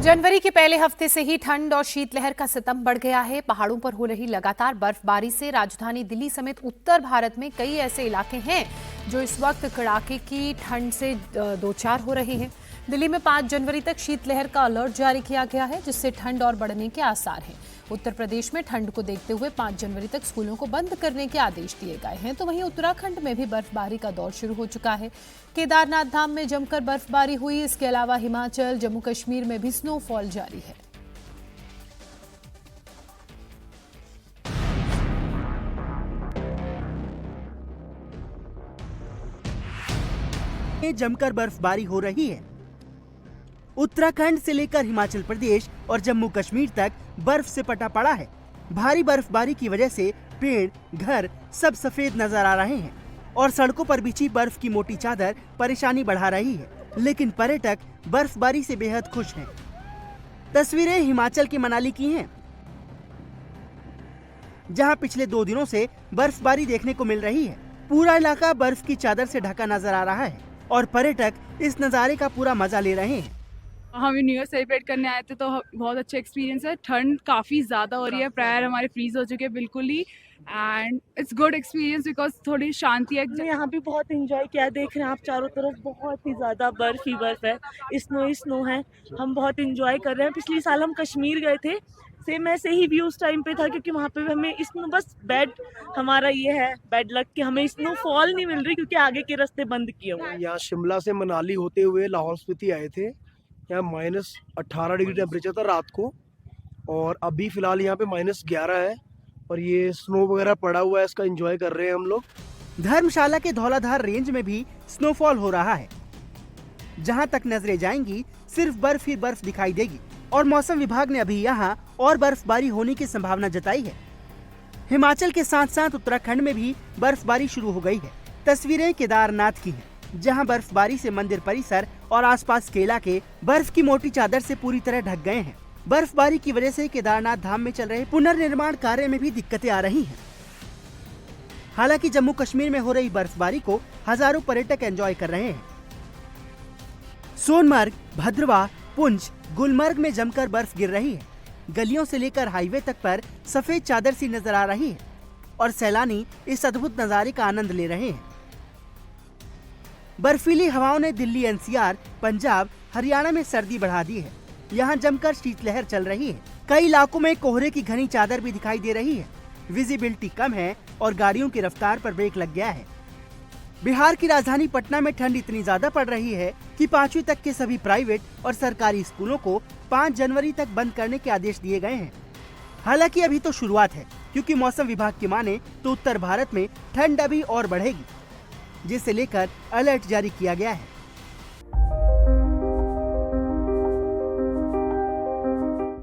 जनवरी के पहले हफ्ते से ही ठंड और शीतलहर का सितम बढ़ गया है। पहाड़ों पर हो रही लगातार बर्फबारी से राजधानी दिल्ली समेत उत्तर भारत में कई ऐसे इलाके हैं जो इस वक्त कड़ाके की ठंड से दो चार हो रहे हैं। दिल्ली में 5 जनवरी तक शीतलहर का अलर्ट जारी किया गया है, जिससे ठंड और बढ़ने के आसार हैं। उत्तर प्रदेश में ठंड को देखते हुए 5 जनवरी तक स्कूलों को बंद करने के आदेश दिए गए हैं, तो वहीं उत्तराखंड में भी बर्फबारी का दौर शुरू हो चुका है। केदारनाथ धाम में जमकर बर्फबारी हुई। इसके अलावा हिमाचल, जम्मू कश्मीर में भी स्नोफॉल जारी है। जमकर बर्फबारी हो रही है। उत्तराखंड से लेकर हिमाचल प्रदेश और जम्मू कश्मीर तक बर्फ से पटा पड़ा है। भारी बर्फबारी की वजह से पेड़, घर सब सफेद नजर आ रहे हैं और सड़कों पर बिछी बर्फ की मोटी चादर परेशानी बढ़ा रही है। लेकिन पर्यटक बर्फबारी से बेहद खुश हैं। तस्वीरें हिमाचल के मनाली की हैं, जहां पिछले 2 दिनों से बर्फबारी देखने को मिल रही है। पूरा इलाका बर्फ की चादर से ढका नजर आ रहा है और पर्यटक इस नजारे का पूरा मजा ले रहे हैं। हम न्यू ईयर सेलिब्रेट करने आए थे तो बहुत अच्छा एक्सपीरियंस है। ठंड काफ़ी ज़्यादा हो रही है, पैर हमारे फ्रीज हो चुके हैं बिल्कुल ही, and it's good experience because थोड़ी शांति है। हमने यहाँ भी बहुत एंजॉय किया। देख रहे हैं आप चारों तरफ बहुत ही ज़्यादा बर्फ ही बर्फ है, स्नो ही स्नो है। हम बहुत एंजॉय कर रहे हैं। पिछले साल हम कश्मीर गए थे, सेम ऐसे ही व्यू उस टाइम पे था, क्योंकि वहाँ पे हमें स्नो, बस बैड हमारा ये है बैड लक कि हमें स्नोफॉल नहीं मिल रही क्योंकि आगे के रास्ते बंद किए हुए हैं। यहाँ शिमला से मनाली होते हुए लाहौल स्पीति आए थे। यहाँ -18 डिग्री टेम्परेचर था रात को, और अभी फिलहाल यहाँ पे -11 है और ये स्नो वगैरह पड़ा हुआ है, इसका एंजॉय कर रहे हैं हम लोग। धर्मशाला के धौलाधार रेंज में भी स्नोफॉल हो रहा है। जहां तक नजरें जाएंगी सिर्फ बर्फ ही बर्फ दिखाई देगी और मौसम विभाग ने अभी यहां और बर्फबारी होने की संभावना जताई है। हिमाचल के साथ साथ उत्तराखंड में भी बर्फबारी शुरू हो गई है। तस्वीरें केदारनाथ की हैं, जहां बर्फबारी से मंदिर परिसर और आसपास के इलाके बर्फ की मोटी चादर से पूरी तरह ढक गए हैं। बर्फबारी की वजह से केदारनाथ धाम में चल रहे पुनर्निर्माण कार्य में भी दिक्कतें आ रही हैं। हालांकि जम्मू कश्मीर में हो रही बर्फबारी को हजारों पर्यटक एंजॉय कर रहे हैं। सोनमर्ग, भद्रवाह, पुंछ, गुलमर्ग में जमकर बर्फ गिर रही है। गलियों से लेकर हाईवे तक पर सफेद चादर सी नजर आ रही है और सैलानी इस अद्भुत नजारे का आनंद ले रहे हैं। बर्फीली हवाओं ने दिल्ली, एनसीआर, पंजाब, हरियाणा में सर्दी बढ़ा दी है। यहाँ जमकर शीतलहर चल रही है। कई इलाकों में कोहरे की घनी चादर भी दिखाई दे रही है। विजिबिलिटी कम है और गाड़ियों की रफ्तार पर ब्रेक लग गया है। बिहार की राजधानी पटना में ठंड इतनी ज्यादा पड़ रही है कि 5वीं तक के सभी प्राइवेट और सरकारी स्कूलों को 5 जनवरी तक बंद करने के आदेश दिए गए हैं। हालांकि अभी तो शुरुआत है, क्योंकि मौसम विभाग की माने तो उत्तर भारत में ठंड अभी और बढ़ेगी, जिसे लेकर अलर्ट जारी किया गया है।